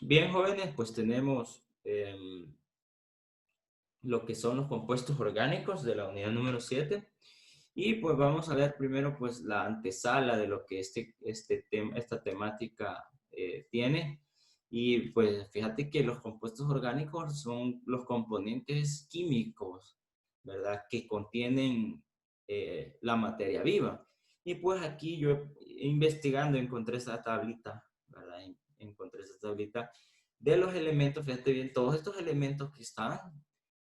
Bien, jóvenes, pues tenemos lo que son los compuestos orgánicos de la unidad número 7. Y pues vamos a ver primero pues la antesala de lo que esta temática tiene. Y pues fíjate que los compuestos orgánicos son los componentes químicos, ¿verdad? Que contienen la materia viva. Y pues aquí yo investigando encontré esa tablita, ¿verdad? Encontré esa tablita de los elementos, fíjate bien, todos estos elementos que están,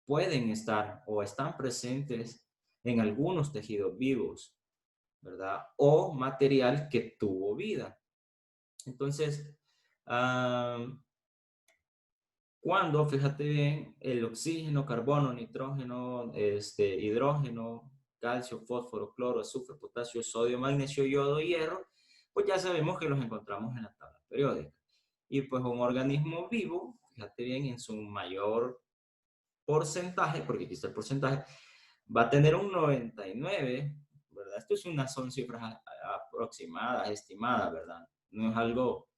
pueden estar o están presentes en algunos tejidos vivos, ¿verdad? O material que tuvo vida. Entonces, cuando, fíjate bien, el oxígeno, carbono, nitrógeno, hidrógeno, calcio, fósforo, cloro, azufre, potasio, sodio, magnesio, yodo, hierro, pues ya sabemos que los encontramos en la tabla periódica. Y pues un organismo vivo, fíjate bien, en su mayor porcentaje, porque aquí está el porcentaje, va a tener un 99, ¿verdad? Son cifras aproximadas, estimadas, ¿verdad? No es algo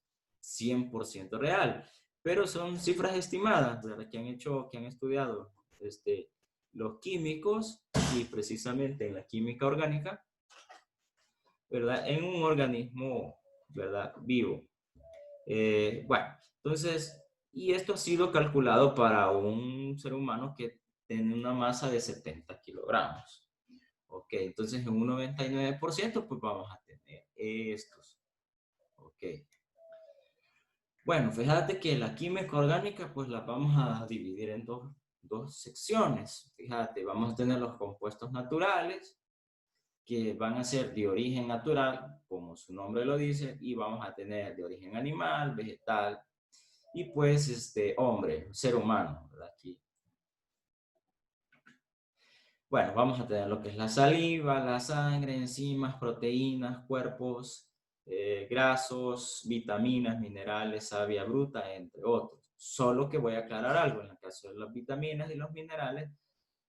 100% real, pero son cifras estimadas, ¿verdad? Que han estudiado los químicos y precisamente en la química orgánica, ¿verdad? En un organismo, ¿verdad? Vivo. Bueno, entonces, y esto ha sido calculado para un ser humano que tiene una masa de 70 kilogramos. Ok, entonces en un 99% pues vamos a tener estos. Ok. Bueno, fíjate que la química orgánica pues la vamos a dividir en dos secciones. Fíjate, vamos a tener los compuestos naturales, que van a ser de origen natural, como su nombre lo dice, y vamos a tener de origen animal, vegetal, y pues hombre, ser humano, ¿verdad? Aquí. Bueno, vamos a tener lo que es la saliva, la sangre, enzimas, proteínas, cuerpos grasos, vitaminas, minerales, savia bruta, entre otros. Solo que voy a aclarar algo, en el caso de las vitaminas y los minerales,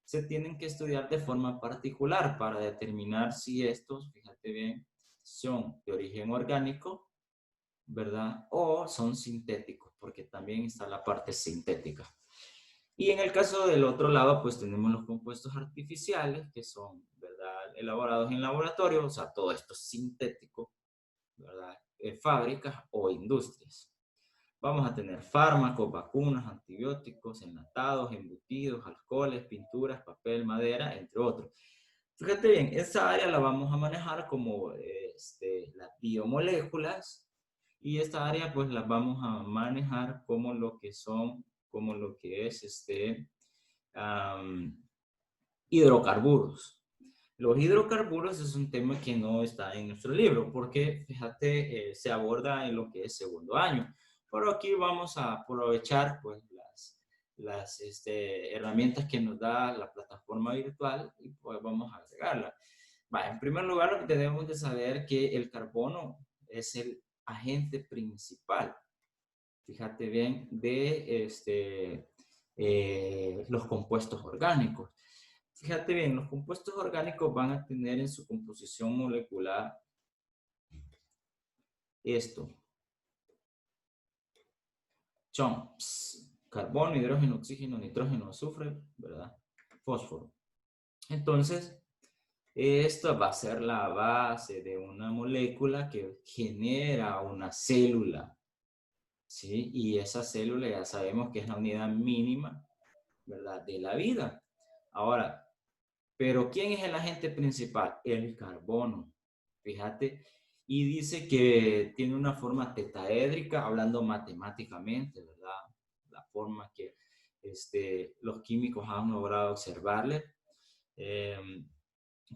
se tienen que estudiar de forma particular para determinar si estos, fíjate bien, son de origen orgánico, ¿verdad? O son sintéticos, porque también está la parte sintética. Y en el caso del otro lado, pues tenemos los compuestos artificiales, que son, ¿verdad?, elaborados en laboratorio, o sea, todo esto es sintético, ¿verdad?, fábricas o industrias. Vamos a tener fármacos, vacunas, antibióticos, enlatados, embutidos, alcoholes, pinturas, papel, madera, entre otros. Fíjate bien, esta área la vamos a manejar como las biomoléculas, y esta área pues las vamos a manejar como lo que son, como lo que es um, hidrocarburos. Los hidrocarburos es un tema que no está en nuestro libro porque, fíjate, se aborda en lo que es segundo año. Pero aquí vamos a aprovechar pues las herramientas que nos da la plataforma virtual y pues vamos a agregarla. Va, en primer lugar, lo que debemos de saber es que el carbono es el agente principal, fíjate bien, de los compuestos orgánicos. Fíjate bien, los compuestos orgánicos van a tener en su composición molecular esto. Son carbono, hidrógeno, oxígeno, nitrógeno, azufre, ¿verdad? Fósforo. Entonces, esta va a ser la base de una molécula que genera una célula, ¿sí? Y esa célula ya sabemos que es la unidad mínima, ¿verdad?, de la vida. Ahora, pero ¿quién es el agente principal? El carbono. Fíjate, y dice que tiene una forma tetaédrica, hablando matemáticamente, ¿verdad? La forma que los químicos han logrado observarle. Eh,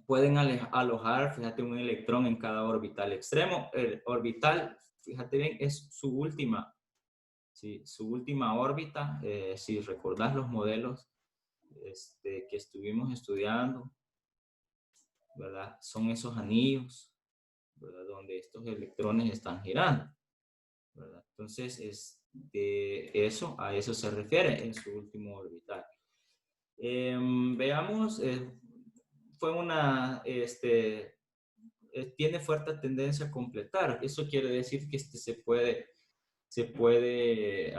Pueden alojar, fíjate, un electrón en cada orbital extremo. El orbital, fíjate bien, es su última, ¿sí?, su última órbita. Si recordás los modelos que estuvimos estudiando, ¿verdad? Son esos anillos, ¿verdad?, donde estos electrones están girando, ¿verdad? Entonces, a eso se refiere en su último orbital. Veamos, tiene fuerte tendencia a completar. Eso quiere decir que se puede se puede,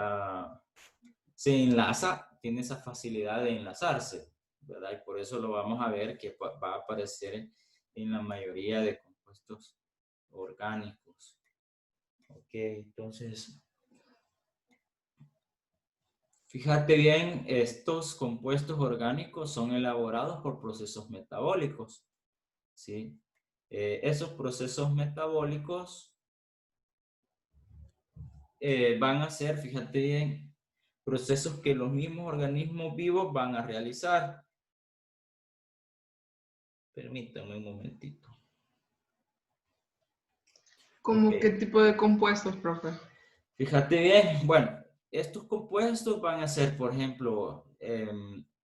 se enlaza, tiene esa facilidad de enlazarse, ¿verdad? Y por eso lo vamos a ver que va a aparecer en la mayoría de compuestos orgánicos. Ok, entonces, fíjate bien, estos compuestos orgánicos son elaborados por procesos metabólicos, ¿sí? Esos procesos metabólicos van a ser, fíjate bien, procesos que los mismos organismos vivos van a realizar. Permítame un momentito. ¿Cómo Ok. qué tipo de compuestos, profe? Fíjate bien, bueno, estos compuestos van a ser, por ejemplo,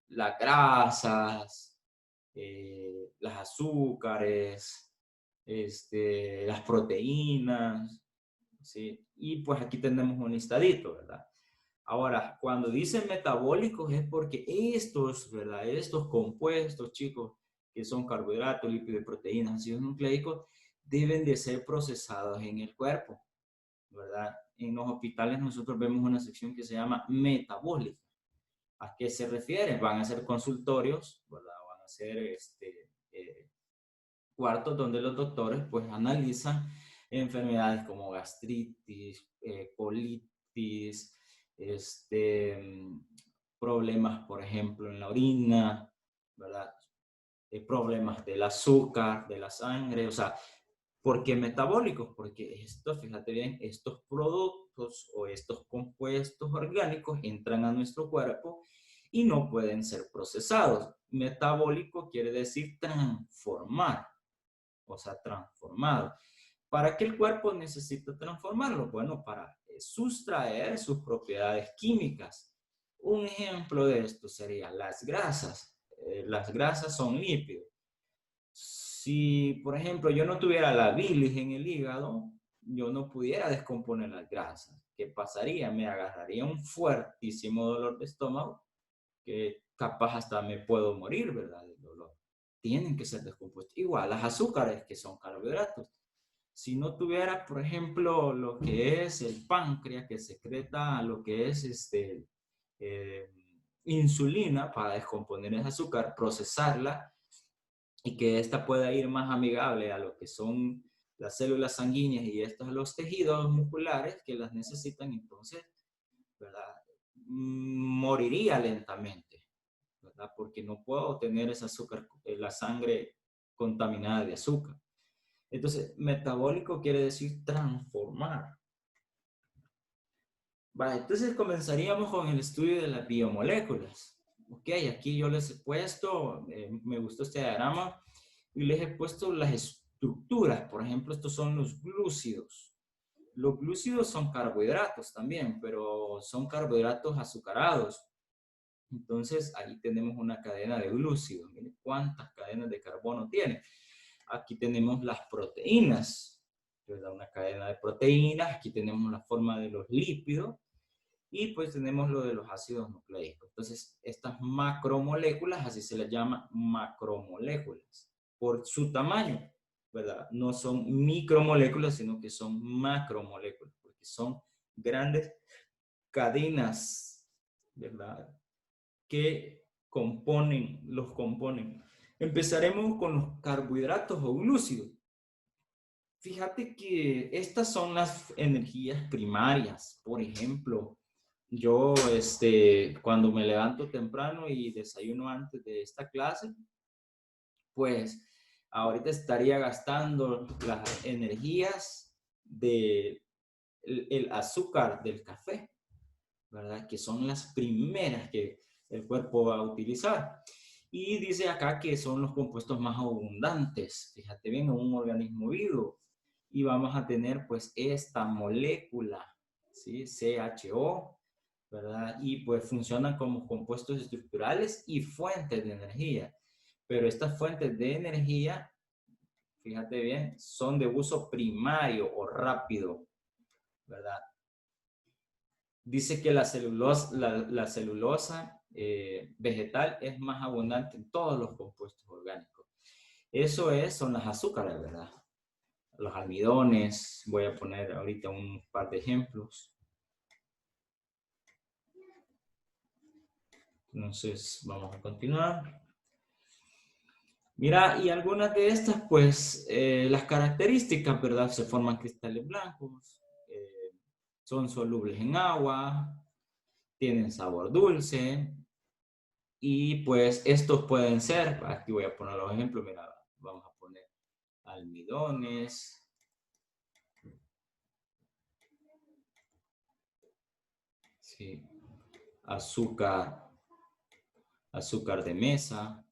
las grasas, las azúcares, las proteínas, ¿sí? Y pues aquí tenemos un listadito, ¿verdad? Ahora, cuando dicen metabólicos es porque estos, ¿verdad? Estos compuestos, chicos, que son carbohidratos, lípidos, proteínas, ácidos nucleicos, deben de ser procesados en el cuerpo, ¿verdad? En los hospitales nosotros vemos una sección que se llama metabólica. ¿A qué se refiere? Van a ser consultorios, ¿verdad? Van a ser cuartos donde los doctores pues analizan enfermedades como gastritis, colitis, problemas, por ejemplo, en la orina, ¿verdad? Problemas del azúcar, de la sangre, o sea, ¿por qué metabólicos? Porque esto, fíjate bien, estos productos o estos compuestos orgánicos entran a nuestro cuerpo y no pueden ser procesados. Metabólico quiere decir transformar, o sea, transformado. ¿Para qué el cuerpo necesita transformarlo? Bueno, para sustraer sus propiedades químicas. Un ejemplo de esto sería las grasas. Las grasas son lípidos. Si, por ejemplo, yo no tuviera la bilis en el hígado, yo no pudiera descomponer las grasas. ¿Qué pasaría? Me agarraría un fuertísimo dolor de estómago que capaz hasta me puedo morir, ¿verdad? Del dolor. Tienen que ser descompuestos. Igual, las azúcares, que son carbohidratos. Si no tuviera, por ejemplo, lo que es el páncreas, que secreta lo que es eh, insulina para descomponer ese azúcar, procesarla, y que ésta pueda ir más amigable a lo que son las células sanguíneas y estos los tejidos musculares que las necesitan, entonces, ¿verdad? Moriría lentamente, ¿verdad? Porque no puedo tener ese azúcar, la sangre contaminada de azúcar. Entonces, metabólico quiere decir transformar. Vale, entonces comenzaríamos con el estudio de las biomoléculas. Ok, aquí yo les he puesto, me gustó este diagrama, y les he puesto las estructuras. Por ejemplo, estos son los glúcidos. Los glúcidos son carbohidratos también, pero son carbohidratos azucarados. Entonces, ahí tenemos una cadena de glúcidos. Miren cuántas cadenas de carbono tiene. Aquí tenemos las proteínas, ¿verdad? Una cadena de proteínas. Aquí tenemos la forma de los lípidos. Y pues tenemos lo de los ácidos nucleicos. Entonces, estas macromoléculas, así se les llama macromoléculas, por su tamaño, ¿verdad? No son micromoléculas, sino que son macromoléculas, porque son grandes cadenas, ¿verdad? Que los componen. Empezaremos con los carbohidratos o glúcidos. Fíjate que estas son las energías primarias. Por ejemplo, yo cuando me levanto temprano y desayuno antes de esta clase, pues ahorita estaría gastando las energías del el azúcar del café, ¿verdad? Que son las primeras que el cuerpo va a utilizar. Y dice acá que son los compuestos más abundantes, fíjate bien, en un organismo vivo. Y vamos a tener pues esta molécula, ¿sí? CHO, ¿verdad? Y pues funcionan como compuestos estructurales y fuentes de energía. Pero estas fuentes de energía, fíjate bien, son de uso primario o rápido, ¿verdad? Dice que la celulosa vegetal es más abundante en todos los compuestos orgánicos. Son las azúcares, ¿verdad? Los almidones, voy a poner ahorita un par de ejemplos. Entonces, vamos a continuar. Mira, y algunas de estas, pues, las características, ¿verdad? Se forman cristales blancos, son solubles en agua, tienen sabor dulce, y pues estos pueden ser, aquí voy a poner los ejemplos, mira, vamos a poner almidones, ¿sí? Azúcar, azúcar de mesa,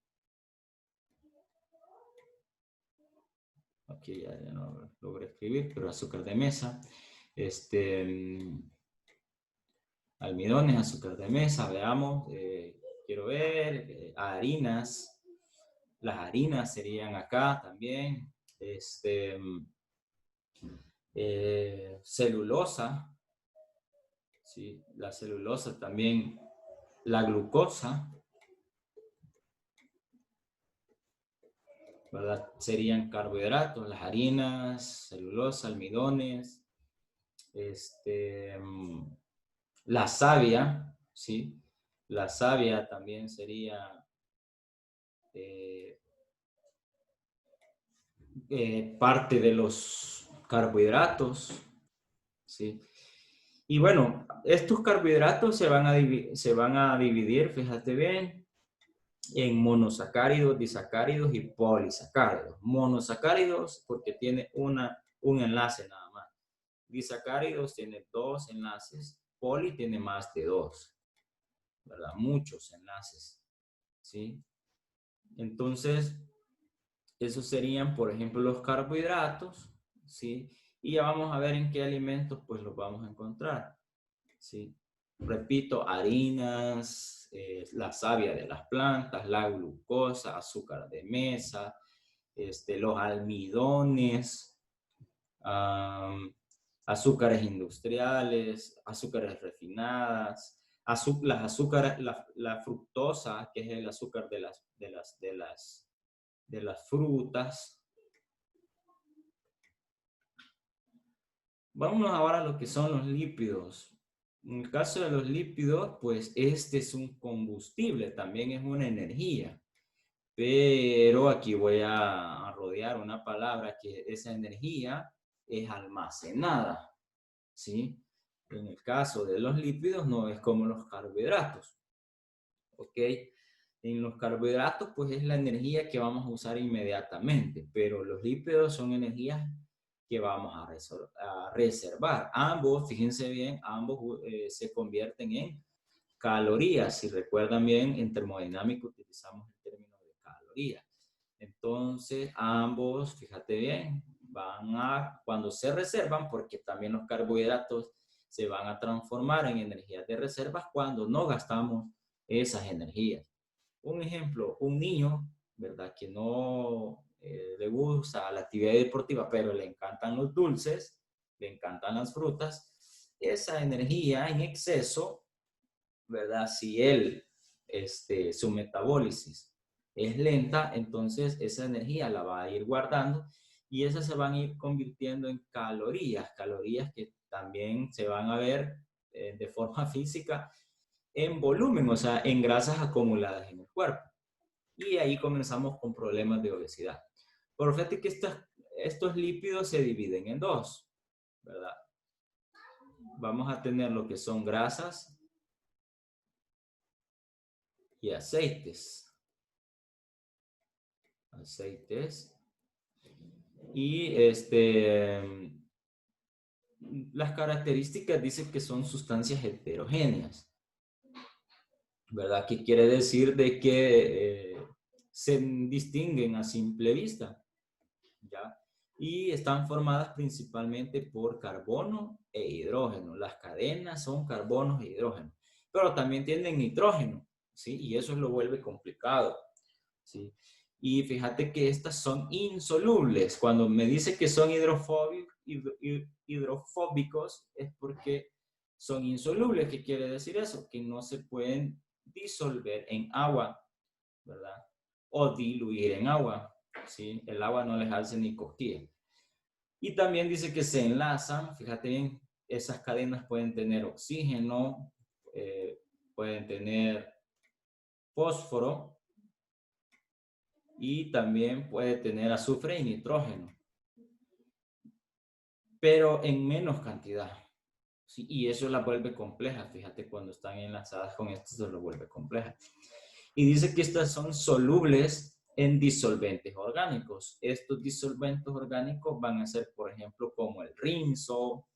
aquí ya no logré escribir, pero azúcar de mesa, almidones, azúcar de mesa, veamos, quiero ver, harinas, las harinas serían acá también, celulosa, ¿sí? La celulosa también, la glucosa, ¿verdad? Serían carbohidratos, las harinas, celulosa, almidones, este, la savia, ¿sí? La savia también sería eh, parte de los carbohidratos, ¿sí? Y bueno, estos carbohidratos se van a dividir, fíjate bien, en monosacáridos, disacáridos y polisacáridos. Monosacáridos porque tiene un enlace nada más. Disacáridos tiene dos enlaces, poli tiene más de dos, ¿verdad? Muchos enlaces, ¿sí? Entonces, esos serían, por ejemplo, los carbohidratos, ¿sí? Y ya vamos a ver en qué alimentos pues los vamos a encontrar, ¿sí? Repito, harinas, la savia de las plantas, la glucosa, azúcar de mesa, los almidones, azúcares industriales, azúcares refinadas, las azúcares, la fructosa, que es el azúcar de las frutas. Vámonos ahora a lo que son los lípidos. En el caso de los lípidos, pues este es un combustible, también es una energía. Pero aquí voy a rodear una palabra que esa energía es almacenada, ¿sí? En el caso de los lípidos no es como los carbohidratos, ¿ok? En los carbohidratos pues es la energía que vamos a usar inmediatamente, pero los lípidos son energías que vamos a reservar. Ambos, fíjense bien, ambos se convierten en calorías. Si recuerdan bien, en termodinámica utilizamos el término de calorías. Entonces, ambos, fíjate bien, cuando se reservan, porque también los carbohidratos se van a transformar en energías de reservas cuando no gastamos esas energías. Un ejemplo, un niño, ¿verdad? Que no le gusta la actividad deportiva, pero le encantan los dulces, le encantan las frutas, esa energía en exceso, ¿verdad? Si él, su metabólisis es lenta, entonces esa energía la va a ir guardando y esas se van a ir convirtiendo en calorías, calorías que también se van a ver de forma física en volumen, o sea, en grasas acumuladas en el cuerpo. Y ahí comenzamos con problemas de obesidad. Pero fíjate que estos lípidos se dividen en dos, ¿verdad? Vamos a tener lo que son grasas y aceites. Aceites. Y las características dicen que son sustancias heterogéneas, ¿verdad? Que quiere decir de que se distinguen a simple vista, ¿ya? Y están formadas principalmente por carbono e hidrógeno. Las cadenas son carbonos e hidrógeno, pero también tienen nitrógeno, ¿sí? Y eso lo vuelve complicado, ¿sí? Y fíjate que estas son insolubles. Cuando me dice que son hidrofóbicos es porque son insolubles. ¿Qué quiere decir eso? Que no se pueden disolver en agua, ¿verdad? O diluir en agua, ¿sí? El agua no les hace ni cosquilla. Y también dice que se enlazan, fíjate bien, esas cadenas pueden tener oxígeno, pueden tener fósforo y también puede tener azufre y nitrógeno, pero en menos cantidad. ¿Sí? Y eso la vuelve compleja. Fíjate, cuando están enlazadas con esto se lo vuelve compleja. Y dice que estas son solubles en disolventes orgánicos. Estos disolventes orgánicos van a ser, por ejemplo, como el rinzo,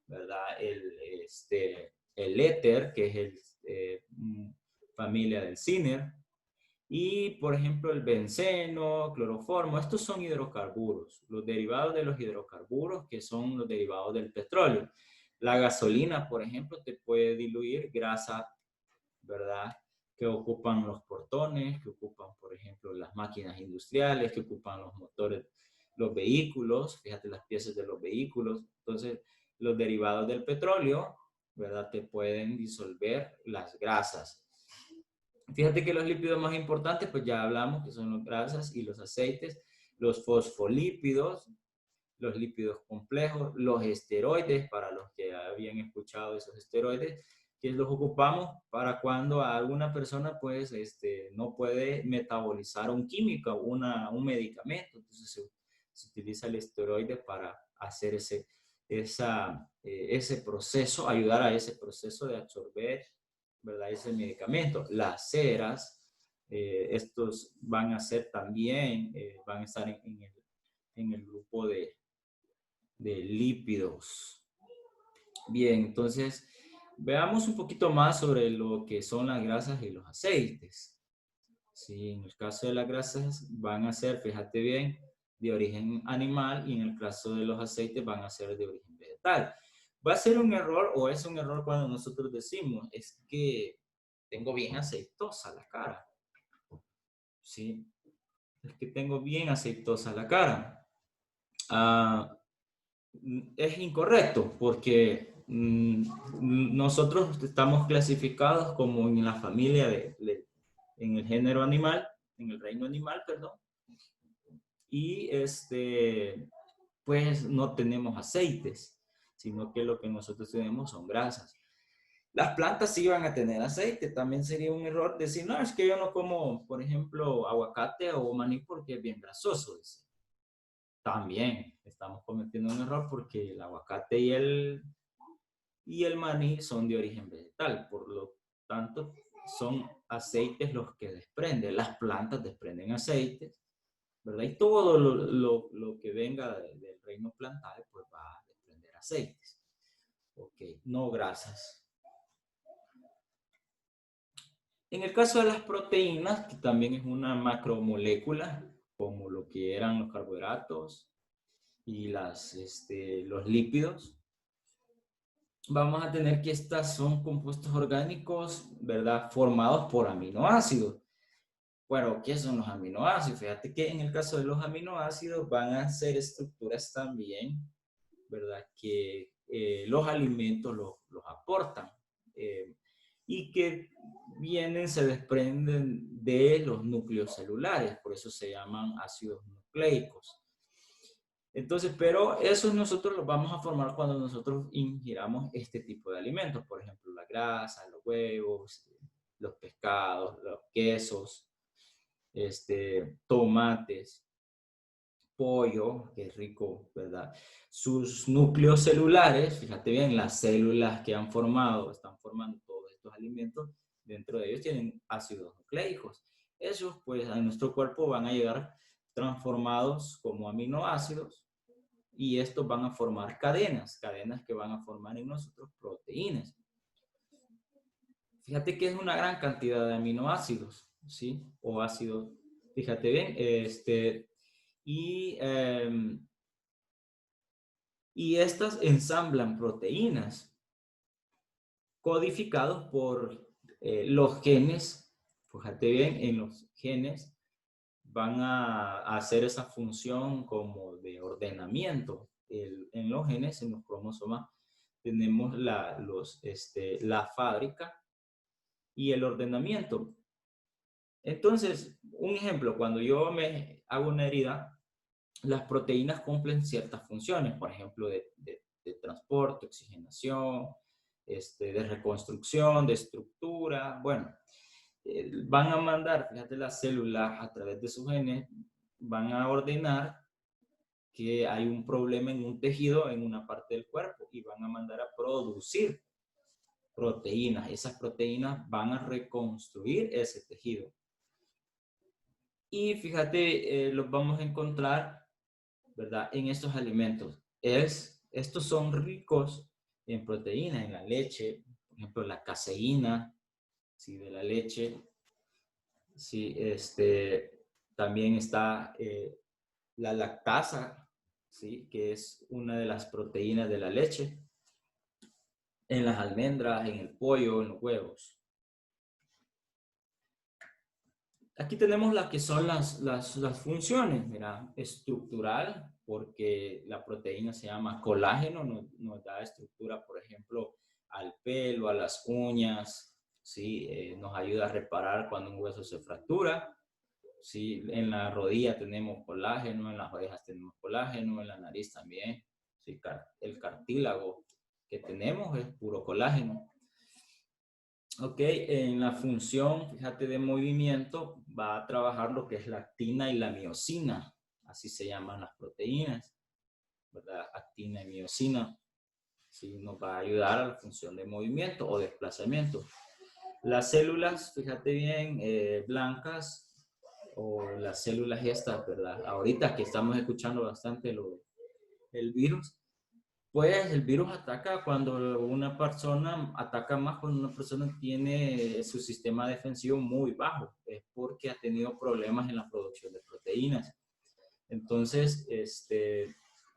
¿verdad? El éter, que es familia del CINER, y, por ejemplo, el benceno, cloroformo. Estos son hidrocarburos, los derivados de los hidrocarburos, que son los derivados del petróleo. La gasolina, por ejemplo, te puede diluir grasa, ¿verdad? Que ocupan los portones, que ocupan, por ejemplo, las máquinas industriales, que ocupan los motores, los vehículos, fíjate las piezas de los vehículos. Entonces, los derivados del petróleo, ¿verdad? Te pueden disolver las grasas. Fíjate que los lípidos más importantes, pues ya hablamos que son las grasas y los aceites, los fosfolípidos, los lípidos complejos, los esteroides, para los que habían escuchado esos esteroides, que los ocupamos para cuando alguna persona pues no puede metabolizar un químico, un medicamento. Entonces se utiliza el esteroide para hacer ese proceso, ayudar a ese proceso de absorber, ¿verdad? Ese medicamento. Las ceras, estos van a ser también, van a estar en el grupo de lípidos. Bien, entonces veamos un poquito más sobre lo que son las grasas y los aceites. Sí, en el caso de las grasas van a ser, fíjate bien, de origen animal, y en el caso de los aceites van a ser de origen vegetal. Va a ser un error, o es un error cuando nosotros decimos, es que tengo bien aceitosa la cara. Sí, es que tengo bien aceitosa la cara. Es incorrecto, porque nosotros estamos clasificados como en la familia en el género animal, en el reino animal, perdón, y pues no tenemos aceites, sino que lo que nosotros tenemos son grasas. Las plantas sí van a tener aceite. También sería un error decir, no, es que yo no como, por ejemplo, aguacate o maní porque es bien grasoso. También estamos cometiendo un error, porque el aguacate y el maní son de origen vegetal. Por lo tanto, son aceites los que desprenden. Las plantas desprenden aceites, ¿verdad? Y todo lo que venga del reino plantal, pues va a desprender aceites. Ok, no grasas. En el caso de las proteínas, que también es una macromolécula, como lo que eran los carbohidratos y los lípidos, vamos a tener que estas son compuestos orgánicos, ¿verdad? Formados por aminoácidos. Bueno, ¿qué son los aminoácidos? Fíjate que en el caso de los aminoácidos van a ser estructuras también, ¿verdad? Que los alimentos los aportan. Y que se desprenden de los núcleos celulares, por eso se llaman ácidos nucleicos. Entonces, pero esos nosotros los vamos a formar cuando nosotros ingiramos este tipo de alimentos, por ejemplo, la grasa, los huevos, los pescados, los quesos, tomates, pollo, que es rico, ¿verdad? Sus núcleos celulares, fíjate bien, las células que están formando todos estos alimentos, dentro de ellos tienen ácidos nucleicos. Esos, pues, a nuestro cuerpo van a llegar transformados como aminoácidos, y estos van a formar cadenas que van a formar en nosotros proteínas. Fíjate que es una gran cantidad de aminoácidos, ¿sí? O ácidos, fíjate bien, y estas ensamblan proteínas codificados por los genes. Fíjate bien, en los genes van a hacer esa función como de ordenamiento. En los genes, en los cromosomas, tenemos la fábrica y el ordenamiento. Entonces, un ejemplo, cuando yo me hago una herida, las proteínas cumplen ciertas funciones, por ejemplo, de transporte, oxigenación, de reconstrucción, de estructura. Bueno, van a mandar, fíjate, las células a través de sus genes, van a ordenar que hay un problema en un tejido, en una parte del cuerpo, y van a mandar a producir proteínas. Esas proteínas van a reconstruir ese tejido. Y fíjate, los vamos a encontrar, ¿verdad?, en estos alimentos. Estos son ricos en proteínas, en la leche, por ejemplo, la caseína, ¿sí?, de la leche. Sí, también está la lactasa, ¿sí?, que es una de las proteínas de la leche, en las almendras, en el pollo, en los huevos. Aquí tenemos las que son las funciones, mira, estructural, porque la proteína se llama colágeno, nos da estructura, por ejemplo, al pelo, a las uñas, ¿sí? Nos ayuda a reparar cuando un hueso se fractura, ¿sí? En la rodilla tenemos colágeno, en las orejas tenemos colágeno, en la nariz también, ¿sí? El cartílago que tenemos es puro colágeno. Ok, en la función, fíjate, de movimiento, va a trabajar lo que es la actina y la miosina, así se llaman las proteínas, ¿verdad? Actina y miosina, ¿sí? Nos va a ayudar a la función de movimiento o desplazamiento. Las células, fíjate bien, blancas, o las células estas, ¿verdad? Ahorita que estamos escuchando bastante el virus, pues el virus ataca cuando una persona, ataca más cuando una persona tiene su sistema defensivo muy bajo, es porque ha tenido problemas en la producción de proteínas. Entonces,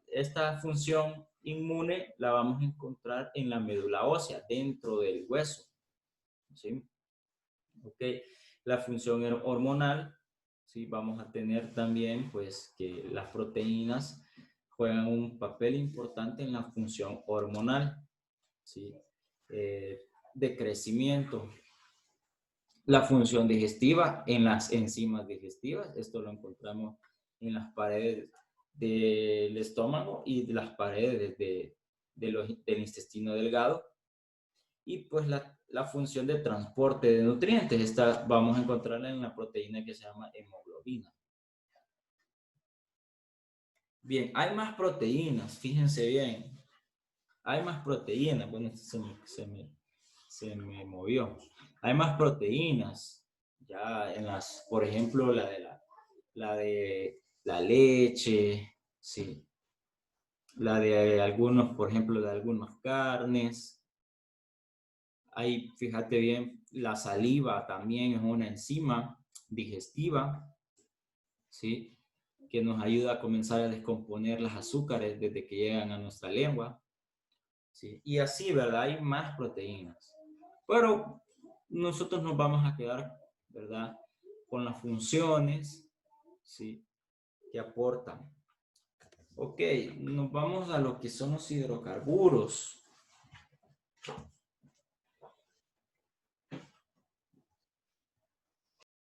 esta función inmune la vamos a encontrar en la médula ósea, dentro del hueso, ¿sí? Ok, la función hormonal, ¿sí? Vamos a tener también, pues, que las proteínas juegan un papel importante en la función hormonal, ¿sí? De crecimiento. La función digestiva en las enzimas digestivas, esto lo encontramos en las paredes del estómago y de las paredes del intestino delgado. Y pues la función de transporte de nutrientes, esta vamos a encontrarla en la proteína que se llama hemoglobina. Bien, hay más proteínas, fíjense bien. Hay más proteínas, bueno, se me movió. Hay más proteínas, ya en las, por ejemplo, la de la leche, sí. La de algunos, por ejemplo, de algunas carnes. Ahí, fíjate bien, la saliva también es una enzima digestiva, ¿sí? Que nos ayuda a comenzar a descomponer las azúcares desde que llegan a nuestra lengua. ¿Sí? Y así, ¿verdad? Hay más proteínas. Pero nosotros nos vamos a quedar, ¿verdad?, con las funciones, ¿sí?, que aportan. Ok, nos vamos a lo que son los hidrocarburos.